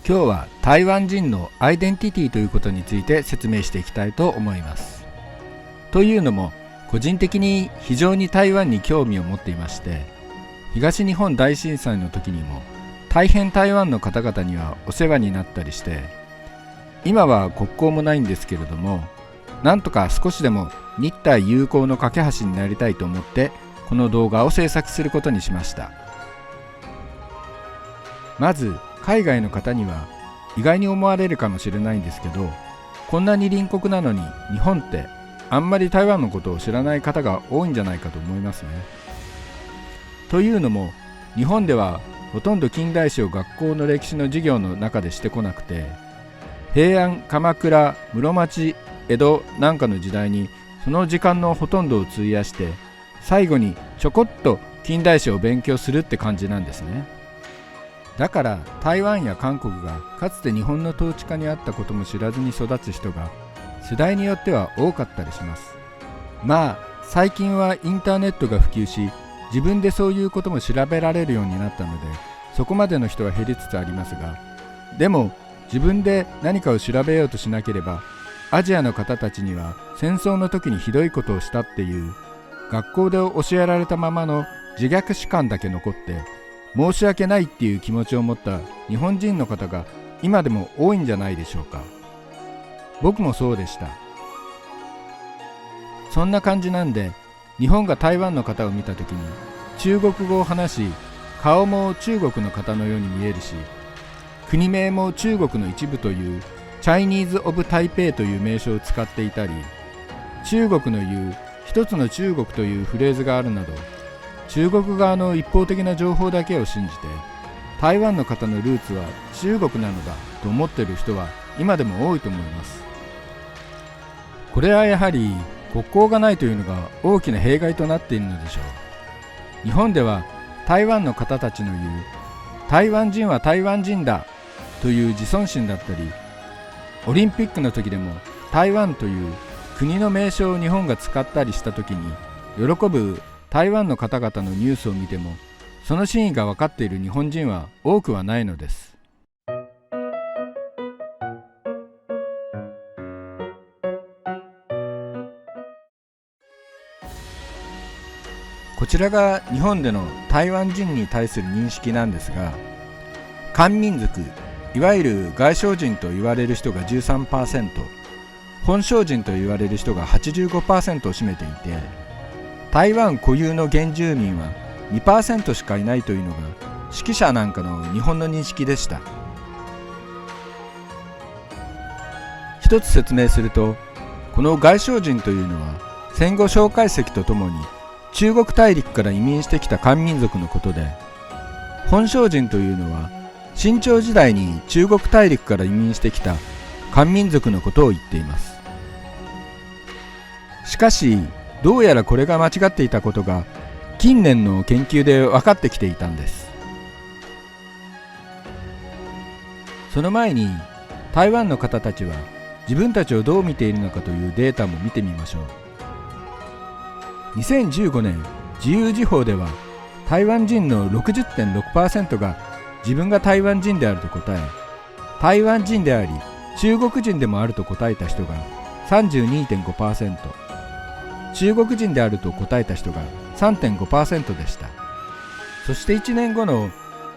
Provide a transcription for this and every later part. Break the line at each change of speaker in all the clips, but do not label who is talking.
今日は台湾人のアイデンティティということについて説明していきたいと思います。というのも、個人的に非常に台湾に興味を持っていまして、東日本大震災の時にも大変台湾の方々にはお世話になったりして、今は国交もないんですけれども、なんとか少しでも日台友好の架け橋になりたいと思ってこの動画を制作することにしました。まず海外の方には意外に思われるかもしれないんですけど、こんなに隣国なのに日本ってあんまり台湾のことを知らない方が多いんじゃないかと思いますね。というのも、日本ではほとんど近代史を学校の歴史の授業の中でしてこなくて、平安、鎌倉、室町、江戸なんかの時代にその時間のほとんどを費やして、最後にちょこっと近代史を勉強するって感じなんですね。だから台湾や韓国がかつて日本の統治下にあったことも知らずに育つ人が世代によっては多かったりします。まあ最近はインターネットが普及し、自分でそういうことも調べられるようになったので、そこまでの人は減りつつありますが、でも自分で何かを調べようとしなければ、アジアの方たちには戦争の時にひどいことをしたっていう学校で教えられたままの自虐史観だけ残って、申し訳ないっていう気持ちを持った日本人の方が今でも多いんじゃないでしょうか。僕もそうでした。そんな感じなんで、日本が台湾の方を見た時に中国語を話し、顔も中国の方のように見えるし、国名も中国の一部というチャイニーズ・オブ・台北という名称を使っていたり、中国の言う一つの中国というフレーズがあるなど、中国側の一方的な情報だけを信じて、台湾の方のルーツは中国なのだと思っている人は今でも多いと思います。これはやはり国交がないというのが大きな弊害となっているのでしょう。日本では台湾の方たちの言う台湾人は台湾人だという自尊心だったり、オリンピックの時でも台湾という国の名称を日本が使ったりした時に喜ぶ台湾の方々のニュースを見ても、その真意が分かっている日本人は多くはないのです。こちらが日本での台湾人に対する認識なんですが、漢民族、いわゆる外省人と言われる人が 13%、本省人と言われる人が 85% を占めていて、台湾固有の原住民は 2% しかいないというのが識者なんかの日本の認識でした。一つ説明すると、この外省人というのは戦後蒋介石とともに中国大陸から移民してきた漢民族のことで、本省人というのは清朝時代に中国大陸から移民してきた漢民族のことを言っています。しかしどうやらこれが間違っていたことが近年の研究で分かってきていたんです。その前に台湾の方たちは自分たちをどう見ているのかというデータも見てみましょう。2015年自由時報では、台湾人の 60.6% が自分が台湾人であると答え、台湾人であり中国人でもあると答えた人が 32.5%、中国人であると答えた人が 3.5% でした。そして1年後の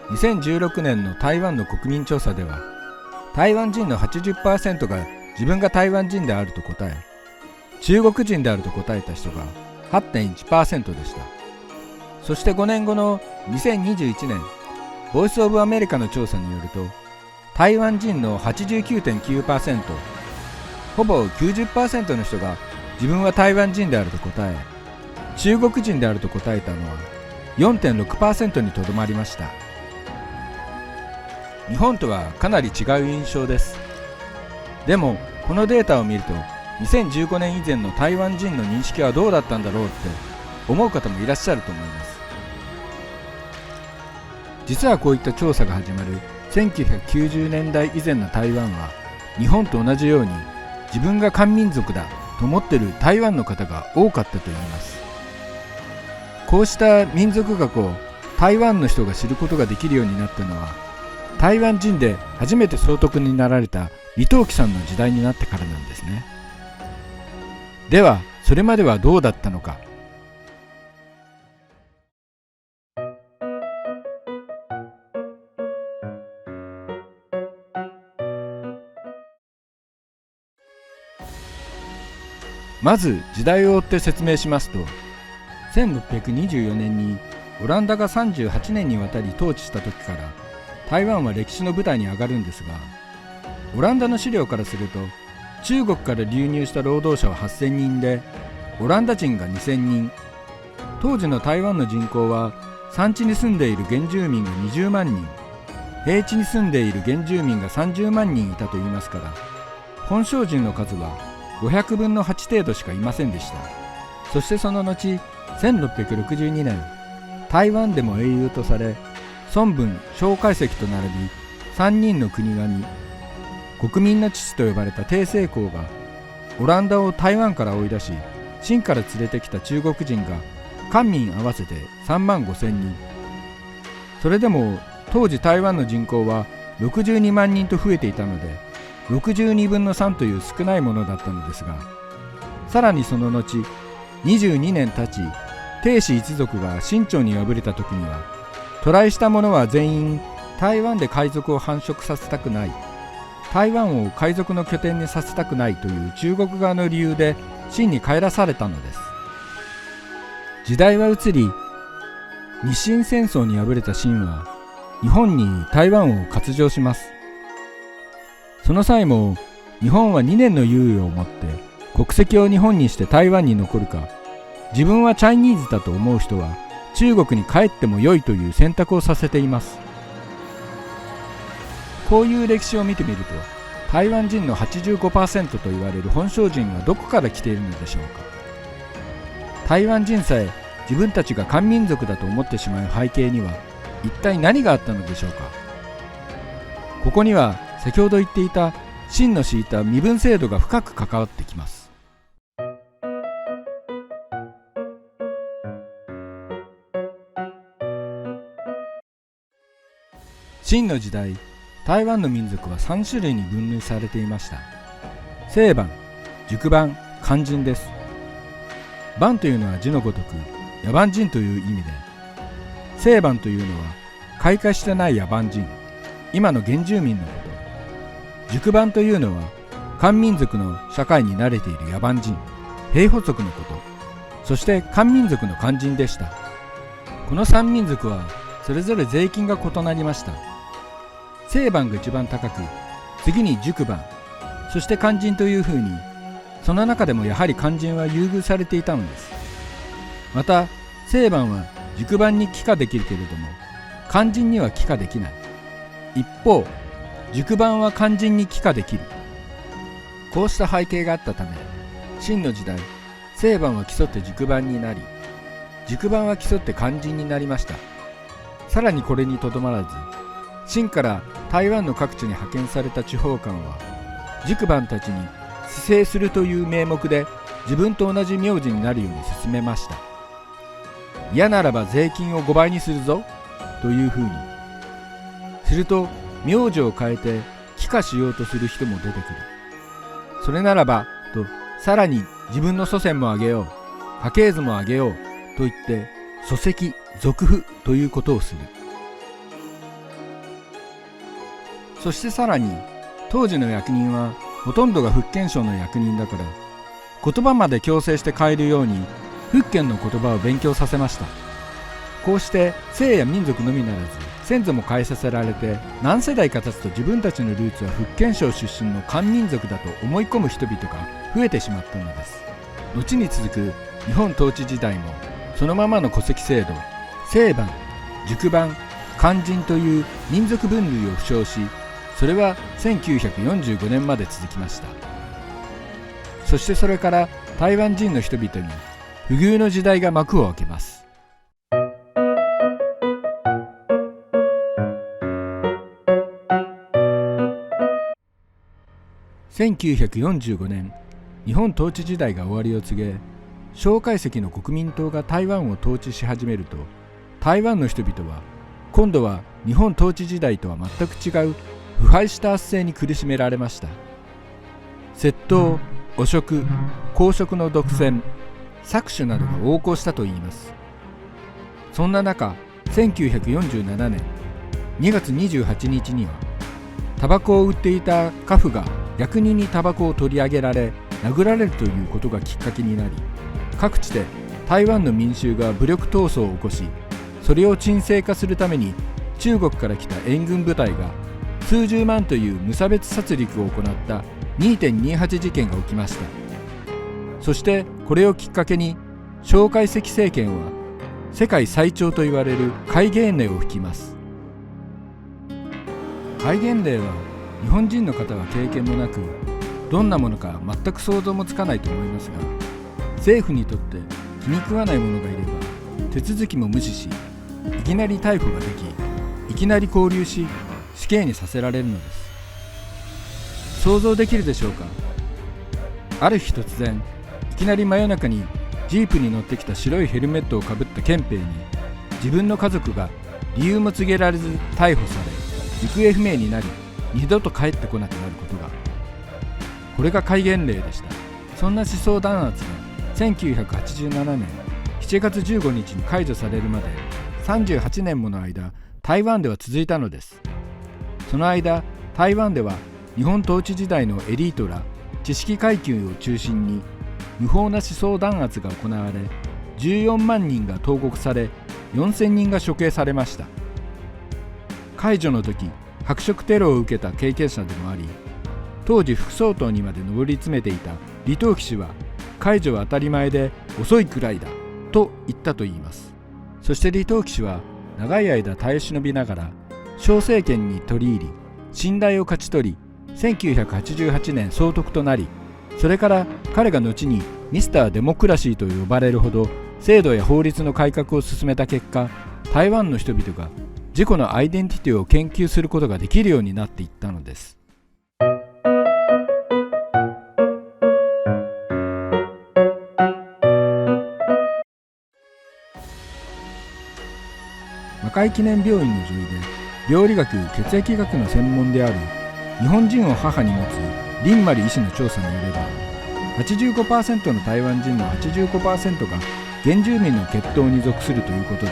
2016年の台湾の国民調査では、台湾人の 80% が自分が台湾人であると答え、中国人であると答えた人が 8.1% でした。そして5年後の2021年、ボイスオブアメリカの調査によると、台湾人の 89.9%、ほぼ 90% の人が自分は台湾人であると答え、中国人であると答えたのは 4.6% にとどまりました。日本とはかなり違う印象です。でもこのデータを見ると、2015年以前の台湾人の認識はどうだったんだろうって思う方もいらっしゃると思います。実はこういった調査が始まる1990年代以前の台湾は、日本と同じように自分が漢民族だと思っている台湾の方が多かったと言います。こうした民族学を台湾の人が知ることができるようになったのは、台湾人で初めて総督になられた李登輝さんの時代になってからなんですね。ではそれまではどうだったのか。まず時代を追って説明しますと、1624年にオランダが38年にわたり統治した時から台湾は歴史の舞台に上がるんですが、オランダの資料からすると中国から流入した労働者は8000人でオランダ人が2000人、当時の台湾の人口は山地に住んでいる原住民が20万人、平地に住んでいる原住民が30万人いたといいますから、本省人の数は500分の8程度しかいませんでした。そしてその後、1662年、台湾でも英雄とされ、孫文、蒋介石と並び3人の国神、国民の父と呼ばれた鄭成功がオランダを台湾から追い出し、清から連れてきた中国人が官民合わせて3万5千人。それでも当時台湾の人口は62万人と増えていたので、62分の3という少ないものだったのですが、さらにその後22年経ち、鄭氏一族が清朝に敗れた時には、渡来した者は全員台湾で海賊を繁殖させたくない、台湾を海賊の拠点にさせたくないという中国側の理由で清に帰らされたのです。時代は移り、日清戦争に敗れた清は日本に台湾を割譲します。その際も日本は2年の猶予をもって国籍を日本にして台湾に残るか、自分はチャイニーズだと思う人は中国に帰っても良いという選択をさせています。こういう歴史を見てみると、台湾人の 85% と言われる本省人はどこから来ているのでしょうか。台湾人さえ自分たちが漢民族だと思ってしまう背景には一体何があったのでしょうか。ここには先ほど言っていた清の敷いた身分制度が深く関わってきます。清の時代、台湾の民族は3種類に分類されていました。正番、塾番、漢人です。番というのは字のごとく野蛮人という意味で、正番というのは開花してない野蛮人、今の原住民のこと。塾番というのは漢民族の社会に慣れている野蛮人、平埔族のこと。そして漢民族の漢人でした。この3民族はそれぞれ税金が異なりました。正番が一番高く、次に塾番、そして漢人というふうに、その中でもやはり漢人は優遇されていたのです。また正番は塾番に帰化できるけれども、漢人には帰化できない。一方塾番は漢人に帰化できる。こうした背景があったため、清の時代、正番は競って塾番になり、塾番は競って漢人になりました。さらにこれにとどまらず、清から台湾の各地に派遣された地方官は、塾番たちに施政するという名目で自分と同じ名字になるように進めました。嫌ならば税金を5倍にするぞというふうに。すると名字を変えて帰化しようとする人も出てくる。それならばと、さらに自分の祖先もあげよう、家系図もあげようと言って祖籍族譜ということをする。そしてさらに当時の役人はほとんどが福建省の役人だから、言葉まで強制して変えるように福建の言葉を勉強させました。こうして姓や民族のみならず先祖も変えさせられて、何世代か経つと自分たちのルーツは福建省出身の漢民族だと思い込む人々が増えてしまったのです。後に続く日本統治時代もそのままの戸籍制度、正番、塾番、漢人という民族分類を不詳し、それは1945年まで続きました。そしてそれから台湾人の人々に不遇の時代が幕を開けます。1945年、日本統治時代が終わりを告げ、蒋介石の国民党が台湾を統治し始めると、台湾の人々は今度は日本統治時代とは全く違う腐敗した圧政に苦しめられました。窃盗、汚職、公職の独占、搾取などが横行したといいます。そんな中、1947年2月28日にはタバコを売っていた家父が役人にタバコを取り上げられ殴られるということがきっかけになり、各地で台湾の民衆が武力闘争を起こし、それを鎮静化するために中国から来た援軍部隊が数十万という無差別殺戮を行った 2.28 事件が起きました。そしてこれをきっかけに蒋介石政権は世界最長と言われる戒厳令を吹きます。戒厳令は日本人の方は経験もなく、どんなものか全く想像もつかないと思いますが、政府にとって気に食わない者がいれば手続きも無視し、いきなり逮捕ができ、いきなり拘留し、死刑にさせられるのです。想像できるでしょうか。ある日突然、いきなり真夜中にジープに乗ってきた白いヘルメットをかぶった憲兵に自分の家族が理由も告げられず逮捕され、行方不明になり、二度と帰ってこなくなることが、これが戒厳令でした。そんな思想弾圧が1987年7月15日に解除されるまで38年もの間、台湾では続いたのです。その間、台湾では日本統治時代のエリートら知識階級を中心に無法な思想弾圧が行われ、14万人が投獄され、4000人が処刑されました。解除の時、白色テロを受けた経験者でもあり、当時副総統にまで上り詰めていた李登輝氏は、解除は当たり前で遅いくらいだと言ったといいます。そして李登輝氏は長い間耐え忍びながら小政権に取り入り、信頼を勝ち取り、1988年総督となり、それから彼が後にミスターデモクラシーと呼ばれるほど制度や法律の改革を進めた結果、台湾の人々が自己のアイデンティティを研究することができるようになっていったのです。和解記念病院の女医で病理学・血液学の専門である日本人を母に持つ林麻里医師の調査によれば、85% の台湾人の 85% が原住民の血統に属するということで、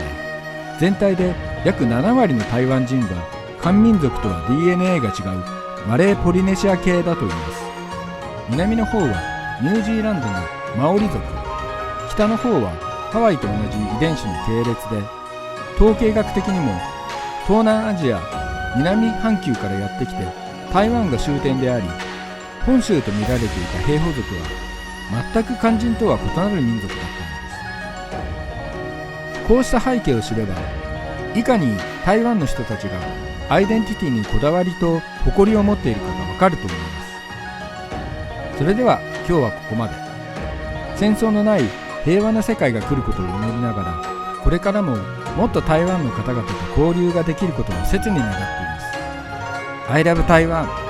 全体で約7割の台湾人が漢民族とは DNA が違うマレーポリネシア系だといいます。南の方はニュージーランドのマオリ族、北の方はハワイと同じ遺伝子の系列で、統計学的にも東南アジア、南半球からやってきて台湾が終点であり、本州と見られていた平埔族は全く漢人とは異なる民族だったのです。こうした背景を知れば、いかに台湾の人たちがアイデンティティにこだわりと誇りを持っているかがわかると思います。それでは今日はここまで。戦争のない平和な世界が来ることを祈りながら、これからももっと台湾の方々と交流ができることを切に願っています。I love Taiwan。